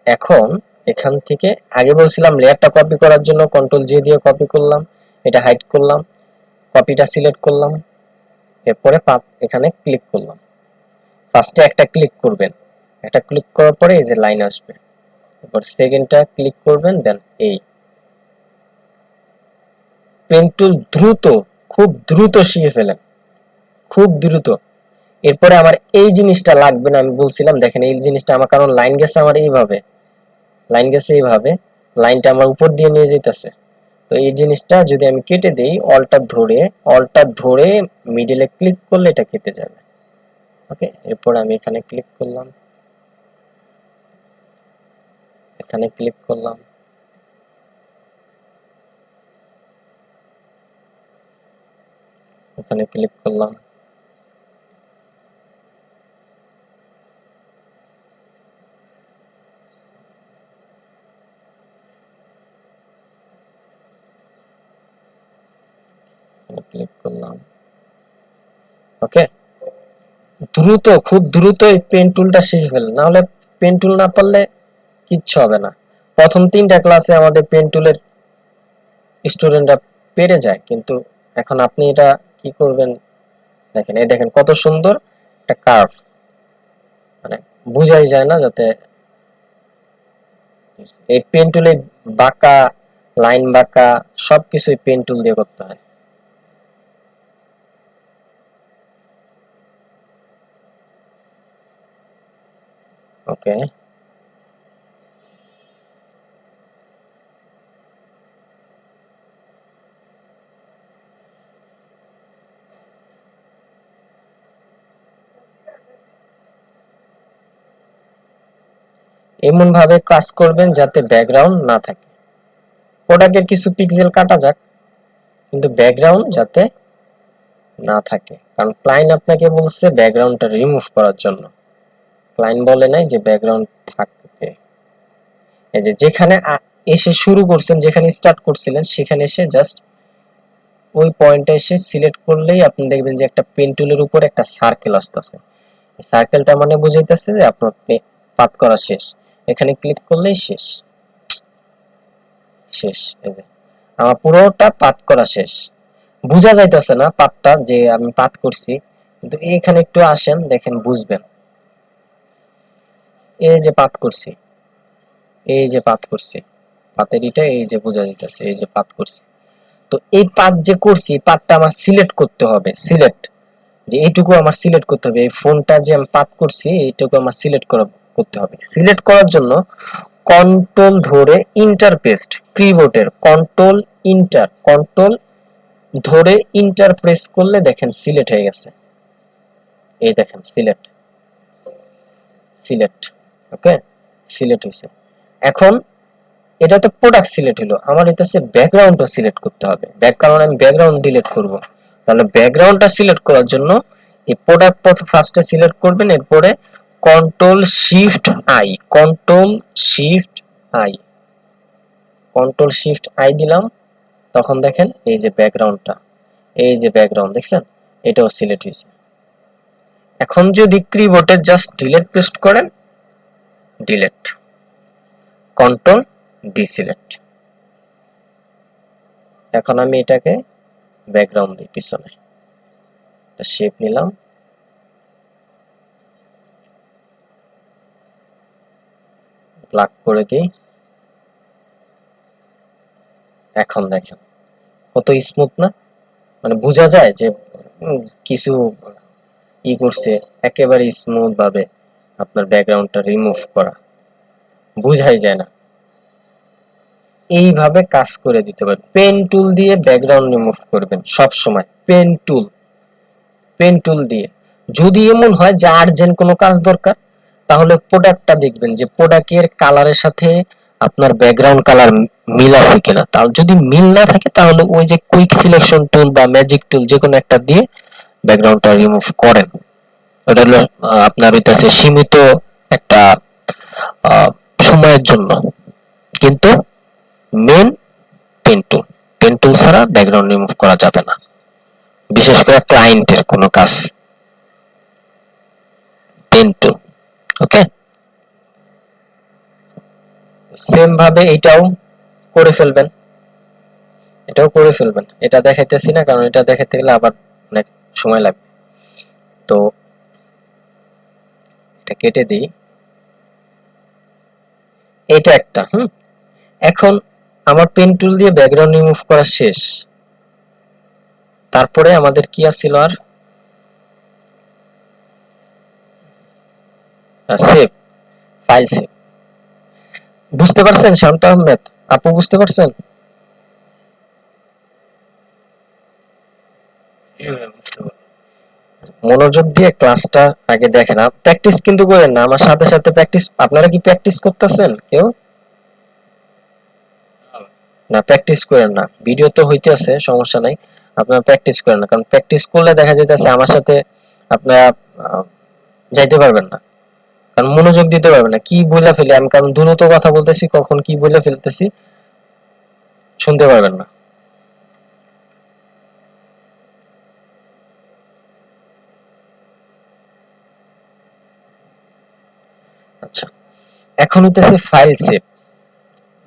এখন এখান থেকে আগে বলছিলাম লেয়ারটা কপি করার জন্য কন্ট্রোল জে দিয়ে কপি করলাম, এটা হাইড করলাম, কপিটা সিলেক্ট করলাম, এরপরে এখানে ক্লিক করলাম। ফার্স্টে একটা ক্লিক করবেন, একটা ক্লিক করার পরে এই যে লাইন আসবে, এরপর সেকেন্ডটা ক্লিক করবেন, দেন এই পেন টুল দ্রুত, খুব দ্রুত শিখে ফেলেন, খুব দ্রুত। এরপরে আমার এই জিনিসটা লাগবে না, আমি বলছিলাম দেখেন এই জিনিসটা আমার, কারণ লাইন গেছে আমার এইভাবে, লাইন গেছে এইভাবে, লাইনটা আমার উপর দিয়ে নিয়ে যেতেছে। তো এই জিনিসটা যদি আমি কেটে দেই, অল্টার ধরে মিডলে ক্লিক করলে এটা কেটে যাবে। ওকে, এরপর আমি এখানে ক্লিক করলাম, এখানে ক্লিক করলাম, এখানে ক্লিক করলাম, ক্লিক করলাম। ওকে, দ্রুত, খুব দ্রুত এই পেন টুলটা শিখে ফেলেন, না হলে পেন টুল না পারলে কিচ্ছু হবে না। প্রথম 3টা ক্লাসে আমাদের পেন টুলের স্টুডেন্টরা পেরে যায়, কিন্তু এখন আপনি এটা কি করবেন দেখেন, এই দেখেন কত সুন্দর একটা কার্ভ, মানে বুঝাই যায় না যাতে এই পেন টুলে বাঁকা লাইন, বাঁকা সবকিছুই পেন টুল দিয়ে করতে হয়। ওকে, এমন ভাবে কাজ করবেন যাতে ব্যাকগ্রাউন্ড না থাকে। প্রোডাক্টের কিছু পিক্সেল কাটা যাক, কিন্তু ব্যাকগ্রাউন্ড যাতে না থাকে, কারণ ক্লায়েন্ট আপনাকে বলছে ব্যাকগ্রাউন্ডটা রিমুভ করার জন্য। ক্লায়েন্ট বলে নাই যে ব্যাকগ্রাউন্ড থাকবে। এই যে যেখানে এসে শুরু করছেন, যেখানে স্টার্ট করছিলেন সেখানে এসে জাস্ট ওই পয়েন্টে এসে সিলেক্ট করলেই আপনি দেখবেন যে একটা পেন টুলের উপর একটা সার্কেল আসতেছে। সার্কেলটা মানে বুঝাইতেছে যে আপনার পাত করা শেষ। এখানে ক্লিক করলেই শেষ, শেষ। এই যে আমার পুরোটা পাত করা শেষ। বুঝা যাইতেছে না পাতটা যে আমি পাত করছি, কিন্তু এখানে একটু আসেন, দেখেন বুঝবেন। এই যে পাত করছি, এই যে পাত করছি, পাতের ইটা এই যে বোঝা যাইতেছে, এই যে পাত করছি। তো এই পাত যে করছি, পাতটা আমার সিলেক্ট করতে হবে, সিলেক্ট, যে এইটুকু আমার সিলেক্ট করতে হবে। এই ফোনটা যে আমি পাত করছি এইটুকু আমার সিলেক্ট করতে হবে। সিলেক্ট করার জন্য কন্ট্রোল ধরে ইন্টার পেস্ট, কিবোর্ডের কন্ট্রোল ইন্টার, কন্ট্রোল ধরে ইন্টার প্রেস করলে দেখেন সিলেক্ট হয়ে গেছে। এই দেখেন সিলেক্ট, সিলেক্ট। ওকে, সিলেক্ট হয়েছে। এখন এটা তো প্রোডাক্ট সিলেক্ট হলো, আমার হইতেছে ব্যাকগ্রাউন্ডটা সিলেক্ট করতে হবে। কারণ আমি ব্যাকগ্রাউন্ড ডিলিট করব, তাহলে ব্যাকগ্রাউন্ডটা সিলেক্ট করার জন্য এই প্রোডাক্টটা ফার্স্টে সিলেক্ট করবেন, এরপরে control shift I, control shift I, control shift I দিলাম। তখন দেখেন এই যে ব্যাকগ্রাউন্ডটা, এই যে ব্যাকগ্রাউন্ড দেখছেন, এটাও সিলেক্ট হয়েছে। এখন যদি কিবোর্ডে জাস্ট ডিলিট পেস্ট করেন, ডিলিট, কন্ট্রোল ডিসিলেক্ট। এখন আমি এটাকে ব্যাকগ্রাউন্ড দিই, পিছনে শেপ নিলাম, ব্ল্যাক করে দিই। এখন দেখেন কত স্মুথ না, মানে বোঝা যায় যে কিছু করছে, একেবারে স্মুথ ভাবে আপনার ব্যাকগ্রাউন্ডটা রিমুভ করা, বুঝাই যায় না। এইভাবে কাজ করে দিতে হবে। পেন টুল দিয়ে ব্যাকগ্রাউন্ড রিমুভ করবেন সব সময়, পেন টুল, পেন টুল দিয়ে। যদি এমন হয় যে আর্জেন্ট কোনো কাজ দরকার, তাহলে প্রোডাক্টটা দেখবেন যে প্রোডাক্টের কালারের সাথে আপনার ব্যাকগ্রাউন্ড কালার মিল আছে কিনা। তাহলে যদি মিল না থাকে, তাহলে ওই যে কুইক সিলেকশন টুল বা ম্যাজিক টুল যে কোনো একটা দিয়ে ব্যাকগ্রাউন্ডটা রিমুভ করেন। ওটা হলো আপনার হইতাছে সীমিত একটা সময়ের জন্য, কিন্তু main pen tool, pen tool ছাড়া ব্যাকগ্রাউন্ড রিমুভ করা যাবে না, বিশেষ করে ক্লায়েন্টের কোনো কাজ। পেন টুল, ওকে। সেম ভাবে এটাও করে ফেলবেন, এটাও করে ফেলবেন। এটা দেখাইতেছি না, কারণ এটা দেখাইতে গেলে আবার অনেক সময় লাগবে। তো এটা কেটে দিই, এটা একটা এখন আমার পেন টুল দিয়ে ব্যাকগ্রাউন্ড রিমুভ করা শেষ। তারপরে আমাদের কি আছিল আর, সেভ, ফাইল সেভ। বুঝতে পারছেন শান্ত আহমেদ আপু, বুঝতে পারছেন? মনোযোগ দিয়ে ক্লাসটা আগে দেখেন, প্র্যাকটিস কিন্তু করেন না, আমার সাথে সাথে প্র্যাকটিস। আপনারা কি প্র্যাকটিস করতেছেন কেউ? না, প্র্যাকটিস করেন না, ভিডিও তো হইতেছে, সমস্যা নাই, আপনারা প্র্যাকটিস করেন না, কারণ প্র্যাকটিস করলে দেখা যাইতেছে আমার সাথে আপনারা যাইতে পারবেন না, কারণ মনোযোগ দিতে পারবেন না, কি বলে ফেলি আমি, কারণ দ্রুত কথা বলতেছি, কখন কি বলে ফেলতেছি শুনতে পারবেন না। আচ্ছা, এখন হইতেছে ফাইল সেভ।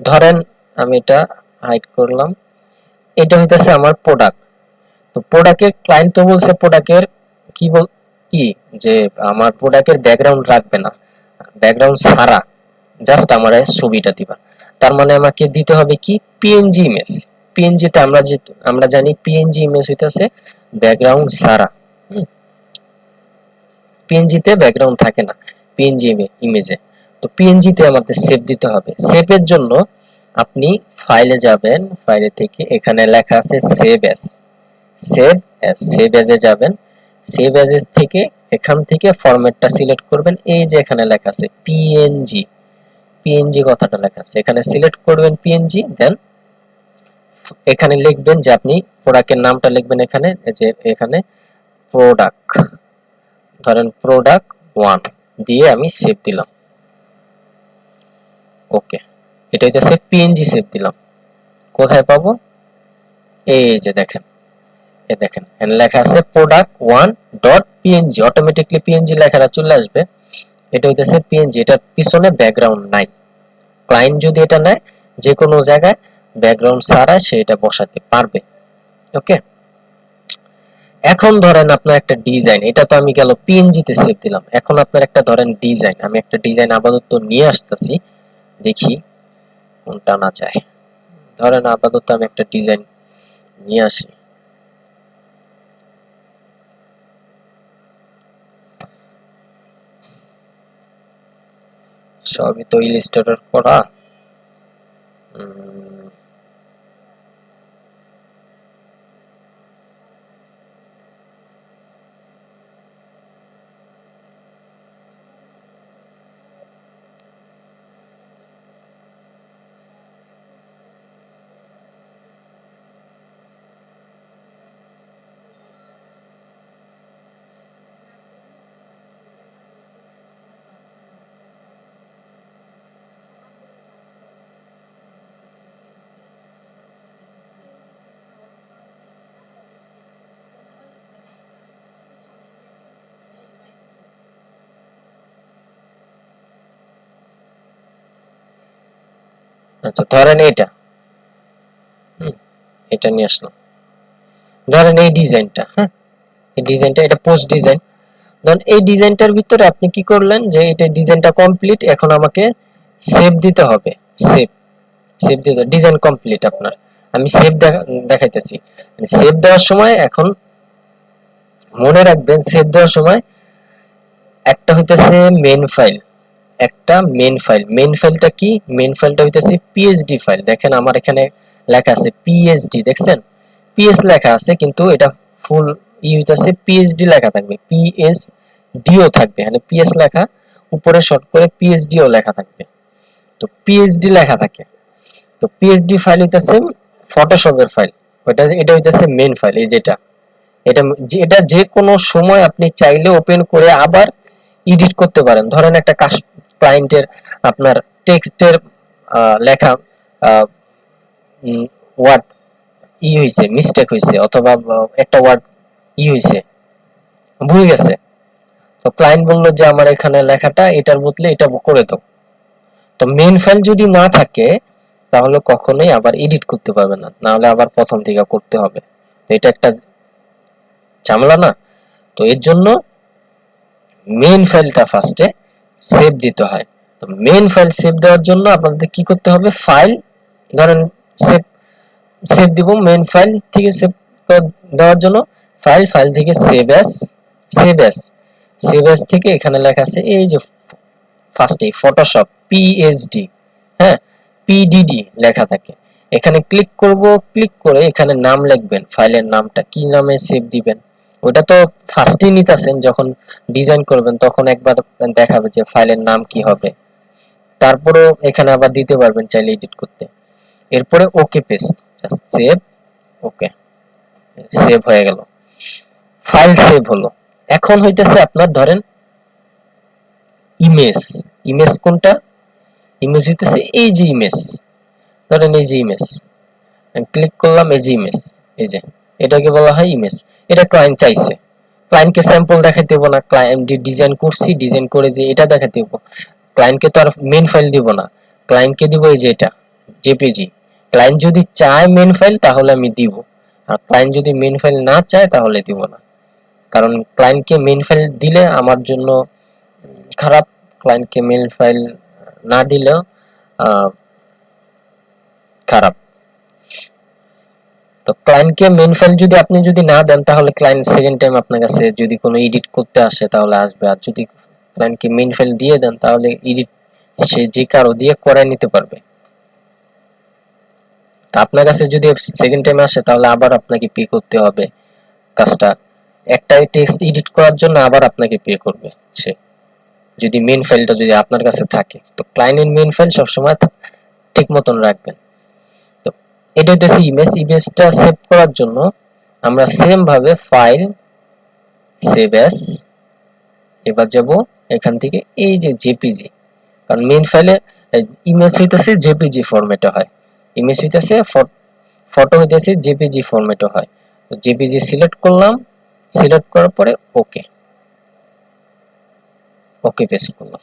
ধরেন আমি এটা হাইড করলাম, এটা হইতেছে আমার প্রোডাক্ট। তো প্রোডাক্টের ক্লায়েন্ট তো বলছে প্রোডাক্টের কি কি যে আমার প্রোডাক্টের ব্যাকগ্রাউন্ড রাখবে না, ব্যাকগ্রাউন্ড ছাড়া জাস্ট আমার ছবিটা দিবা। তার মানে আমাকে দিতে হবে কি, পিএনজি ইমেজ। পিএনজি তে আমরা জানি পিএনজি ইমেজ হইতাছে ব্যাকগ্রাউন্ড ছাড়া। পিএনজি তে ব্যাকগ্রাউন্ড থাকে না পিএনজি ইমেজে। তো পিএনজি তে আমাদের সেভ দিতে হবে। সেভের জন্য আপনি ফাইলে যাবেন, ফাইলে থেকে এখানে লেখা আছে save as. Save as, save as a যাবেন, সেভ অ্যাজ এর থেকে এখান থেকে ফরম্যাটটা সিলেক্ট করবেন, এই যে এখানে লেখা আছে পিএনজি, পিএনজি কথাটা লেখা আছে, এখানে সিলেক্ট করবেন পিএনজি, দেন এখানে লিখবেন যে আপনি প্রোডাক্টের নামটা লিখবেন এখানে, যে এখানে প্রোডাক্ট, ধরেন প্রোডাক্ট 1 দিয়ে আমি সেভ দিলাম। ওকে, এটা হচ্ছে পিএনজি সেভ দিলাম। কোথায় পাবো, এই যে দেখেন, এই দেখেন এখানে লেখা আছে product 1 dot PNG, automatically PNG লেখাটা চলে আসবে। এটা হইতেছে পিএনজি, এটার পিছনে ব্যাকগ্রাউন্ড নাই। ক্লায়েন্ট যদি এটা নেয়, যে কোনো জায়গায় ব্যাকগ্রাউন্ড ছাড়া সে এটা বসাতে পারবে। ওকে, এখন ধরেন আপনার একটা ডিজাইন, এটা তো আমি গেল পিএনজি তে সেভ দিলাম, এখন আপনার একটা ধরেন ডিজাইন, আমি একটা ডিজাইন আপাতত নিয়ে আসতেছি, দেখি কোনটা না চায়। ধরেন আপাতত আমি একটা ডিজাইন নিয়ে আসি। সবই তো ইলাস্ট্রেটর করা। আচ্ছা, ধরেন এটা, এটা নিয়ে আসলাম, ধরেন এই ডিজাইনটা, হ্যাঁ এই ডিজাইনটা, এটা পোস্ট ডিজাইন। ধরেন এই ডিজাইনটার ভিতরে আপনি কি করলেন, যে এটা ডিজাইনটা কমপ্লিট, এখন আমাকে সেভ দিতে হবে। সেভ, সেভ দিতে, ডিজাইন কমপ্লিট আপনার, আমি সেভ দেখাইতেছি। সেভ দেওয়ার সময় এখন মনে রাখবেন, সেভ দেওয়ার সময় একটা হইতেছে মেইন ফাইল, একটা মেইন ফাইল। মেইন ফাইলটা কি, মেইন ফাইলটা হইতেছে পিএসডি ফাইল। দেখেন আমার এখানে লেখা আছে পিএসডি, দেখছেন পিএস লেখা আছে, কিন্তু এটা ফুল হইতেছে পিএসডি লেখা থাকবে, পিএসডিও থাকবে, মানে পিএস লেখা উপরে শর্ট করে পিএসডিও লেখা থাকবে। তো পিএসডি লেখা থাকে, তো পিএসডি ফাইল হইতেছে ফটোশপের ফাইল, ওটা এটা হইতেছে মেইন ফাইল। এই যেটা, এটা এটা যে কোনো সময় আপনি চাইলে ওপেন করে আবার এডিট করতে পারেন। ধরেন একটা ক্লায়েন্টের আপনার টেক্সটের লেখা ওয়ার্ড হইছে, মিস্টেক হইছে, অথবা একটা ওয়ার্ড হইছে, ভুলে গেছে, তো ক্লায়েন্ট বললো যে আমার এখানে লেখাটা এটার বদলে এটা করে দাও। তো মেইন ফাইল যদি না থাকে তাহলে কখনোই আবার এডিট করতে পারবে না, না হলে আবার প্রথম থেকে করতে হবে। এটা একটা ঝামেলা না? তো এর জন্য মেইন ফাইলটা ফার্স্টে সেভ দিতে হয়। তো মেইন ফাইল সেভ দেওয়ার জন্য আপনাদের কি করতে হবে, ফাইল, ধরেন সেভ, সেভ দিব মেইন ফাইল থেকে, সেভ দেওয়ার জন্য ফাইল, ফাইল থেকে save as, save as, save as থেকে এখানে লেখা আছে এই যে ফার্স্টে ফটোশপ পিএসডি, হ্যাঁ পিডিডি লেখা থাকে, এখানে ক্লিক করব, ক্লিক করে এখানে নাম লিখবেন, ফাইলের নামটা কি নামে সেভ দিবেন। ওটা তো ফার্স্টেই নিতেছেন, যখন ডিজাইন করবেন তখন একবার দেখাবে যে ফাইলের নাম কি হবে, তারপরেও এখানে আবার দিতে পারবেন চাইলে এডিট করতে। এরপরে ওকে পেস্ট, সেভ, ওকে, সেভ হয়ে গেল, ফাইল সেভ হলো। এখন হইতেছে আপনার ধরেন ইমেজ, ইমেজ কোনটা, ইমেজ হইতেছে এই যে ইমেজ, ধরেন এই যে ইমেজ, ক্লিক করলাম, এই যে ইমেজ, এই যে এটাকে বলা হয় ইমেজ। এটা ক্লায়েন্ট চাইছে, ক্লায়েন্টকে স্যাম্পল দেখাইতে হবে না, ক্লায়েন্ট ডিজাইন করছি, ডিজাইন করে যে এটা দেখাতে হবে, ক্লায়েন্টকে তো আর মেইন ফাইল দিব না, ক্লায়েন্টকে দিব এই যে এটা জেপিজি। ক্লায়েন্ট যদি চায় মেইন ফাইল তাহলে আমি দিব, আর ক্লায়েন্ট যদি মেইন ফাইল না চায় তাহলে দিব না। কারণ ক্লায়েন্টকে মেইন ফাইল দিলে আমার জন্য খারাপ, ক্লায়েন্টকে মেইন ফাইল না দিলেও খারাপ। তো ক্লায়েন্টকে মেইন ফাইল যদি আপনি যদি না দেন তাহলে ক্লায়েন্ট সেকেন্ড টাইম আপনার কাছে যদি কোনো এডিট করতে আসে তাহলে আসবে, আর যদি ক্লায়েন্টকে মেইন ফাইল দিয়ে দেন তাহলে এডিট সে যে কারো দিয়ে করে নিতে পারবে। তা আপনার কাছে যদি সেকেন্ড টাইম আসে তাহলে আবার আপনাকে পে করতে হবে কাজটা, একটা টেক্সট এডিট করার জন্য আবার আপনাকে পে করবে সে, যদি মেইন ফাইলটা যদি আপনার কাছে থাকে। তো ক্লায়েন্টের মেইন ফাইল সবসময় ঠিক মতন রাখবেন। তো এটা হচ্ছে ইমেজ, ইমেজটা সেভ করার জন্য আমরা সেম ভাবে ফাইল, সেভ অ্যাজ, এবার যাব এখান থেকে এই যে জেপিজি, কারণ মেইন ফাইলে ইমেজ হইতেছে জেপিজি ফরম্যাটে হয়, ইমেজ হইতেছে ফটো হইতেছে জেপিজি ফরম্যাটে হয়। তো জেপিজি সিলেক্ট করলাম, সিলেক্ট করার পরে ওকে, ওকে পেস্ট করলাম,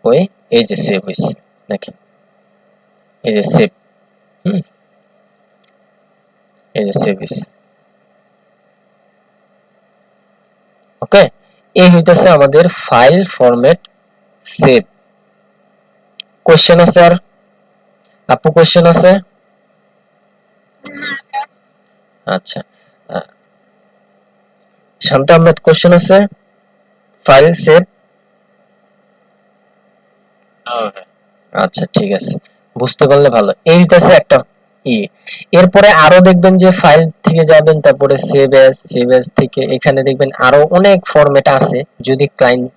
ওই এই যে সেভ হইছে, দেখেন এই যে সেভ, এই যে সেভ হইছে, ওকে। এই হইতেছে আমাদের ফাইল ফরম্যাট সেভ। কোশ্চেন আছে আর? আপু কোশ্চেন আছে? আচ্ছা, শান্ত আহমেদ কোশ্চেন আছে? ফাইল সেভ, আচ্ছা ঠিক আছে, বুঝতে পারলে ভালো। এই হইতেছে একটা ই। এরপরে আরো দেখবেন যে ফাইল থেকে যাবেন, তারপরে সেভ এস, সেভ এস থেকে এখানে দেখবেন আরো অনেক ফরম্যাট আছে, যদি ক্লায়েন্ট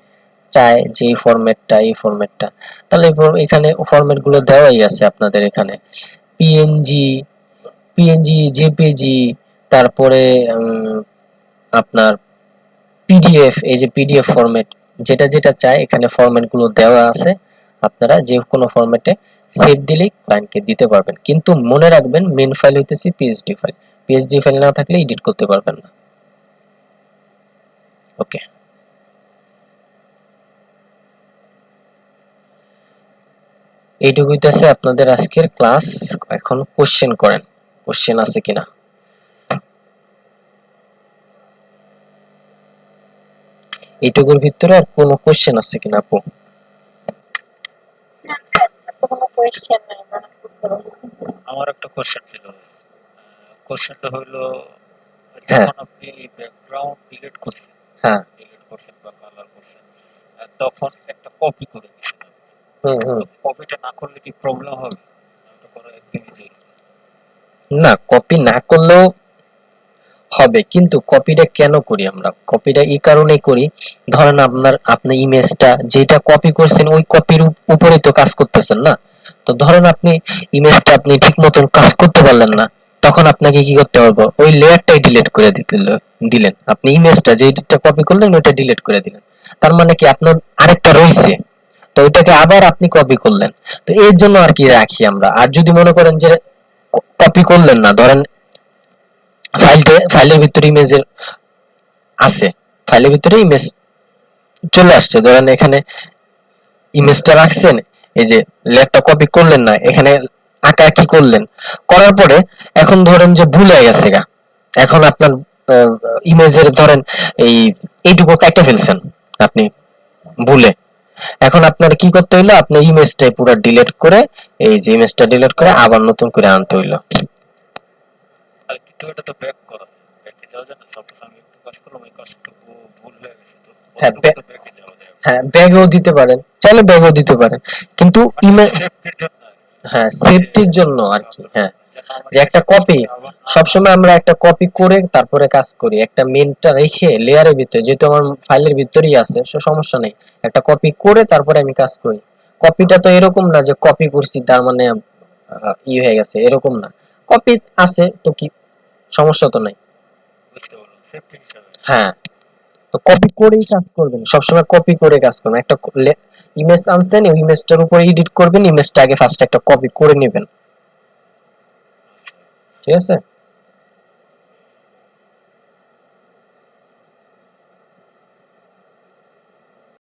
চায় যে এই ফরম্যাটটা, এই ফরম্যাটটা, তাহলে এখানে ফরম্যাট গুলো দেওয়াই আছে আপনাদের এখানে, পিএনজি, পিএনজি, জেপিজি, তারপরে আপনার পিডিএফ, এই যে পিডিএফ ফরম্যাট, যেটা যেটা চায় এখানে ফরম্যাট গুলো দেওয়া আছে, আপনারা যে কোনো ফরম্যাটে সেভ দিলেই ক্লায়েন্টকে দিতে পারবেন। কিন্তু মনে রাখবেন মেইন ফাইল হইতেছে পিএসডি ফাইল, পিএসডি ফাইল না থাকলে এডিট করতে পারবেন না। ওকে, এইটুকু হইতেছে আপনাদের আজকের ক্লাস। এখন কোশ্চেন করেন, কোশ্চেন আছে কিনা। এইটুকুর ভিতরে আর কোনো কোশ্চেন আছে কিনা আপু?
আমার একটা কোশ্চেন ছিল, কোশ্চেনটা হলো
হ্যাঁ
যখন আপনি ব্যাকগ্রাউন্ড ডিলিট করছেন,
হ্যাঁ,
ডিলিট করছেন বা কালার করছেন, তখন একটা কপি করে দিচ্ছেন আপনি।
হুম,
তো কপিটা না করলে কি প্রবলেম হবে? ওটা করা একদমই জরুরি।
না কপি না করলেও হবে, কিন্তু কপিটা কেন করি আমরা, কপিটা এই কারণেই করি, ধরেন আপনি ইমেজটা যেটা কপি করছেন ওই কপির উপরে তো কাজ করতেছেন না। তো ধরেন আপনি ইমেজটা আপনি ঠিক মতন কাজ করতে পারলেন না, তখন আপনাকে কি করতে হবে, ওই লেয়ারটাই ডিলিট করে দিলেন, আপনি ইমেজটা যেটা কপি করলেন ওটা ডিলিট করে দিলেন, তার মানে কি আপনার আরেকটা রয়েছে, তো ওইটাকে আবার আপনি কপি করলেন। তো এর জন্য আর কি রাখি আমরা। আর যদি মনে করেন যে কপি করলেন না, ধরেন ফাইলের ভিতরে ইমেজের আছে, ফাইলের ভিতরে ইমেজ চলে আসছে, ধরেন এখানে ইমেজটা রাখছেন, এই যে লেয়ারটা কপি করলেন না, এখানে আঁকা কি করলেন, করার পরে এখন ধরেন যে ভুলে গেছে গা, এখন আপনার ইমেজের ধরেন এই এইটুকু কাটে ফেলছেন আপনি ভুলে, এখন আপনার কি করতে হইলো, আপনি ইমেজটা পুরো ডিলিট করে, এই যে ইমেজটা ডিলিট করে আবার নতুন করে আনতে হইলো।
আর কিন্তু এটা তো ব্যাক করা, ব্যাকে যাওয়া যায় না। সাপোজ আমি একটু কাজ করলাম, ওই কাজটুকু ভুল হয়ে গেছে, তো
হ্যাঁ
কতটুকু তো ব্যাকে যাওয়া যায়?
হ্যাঁ, ব্যাগও দিতে পারেন, চাইলে ব্যাগও দিতে পারেন, কিন্তু
মানে
ইমেজ,
সেফটির জন্য আর কি।
হ্যাঁ
যে
সেফটির জন্য আর কি, হ্যাঁ,
যেন আমার
যে একটা
সেম
কপি,
কাজটা আবার না হয়।
সবসময় আমরা একটা কপি করে তারপরে কাজ করি, একটা মেনটা রেখে লেয়ারের ভিতরে, যেহেতু আমার ফাইলের ভিতরেই আছে সো সমস্যা নেই, একটা কপি করে তারপরে আমি কাজ করি। কপিটা তো এরকম না যে কপি করছি তার মানে ই হয়ে গেছে, এরকম না। কপি আছে তো কি সমস্যা তো নাই।
বুঝতে পারলাম, সেফটি হিসাবে।
হ্যাঁ, তো কপি করেই কাজ করবেন, সবসময় কপি করে কাজ করবেন। একটা ইমেজ আনছেন, ওই ইমেজটার উপরে এডিট করবেন, ইমেজটা আগে ফার্স্ট একটা কপি করে নেবেন,
আচ্ছা।
ঠিক আছে।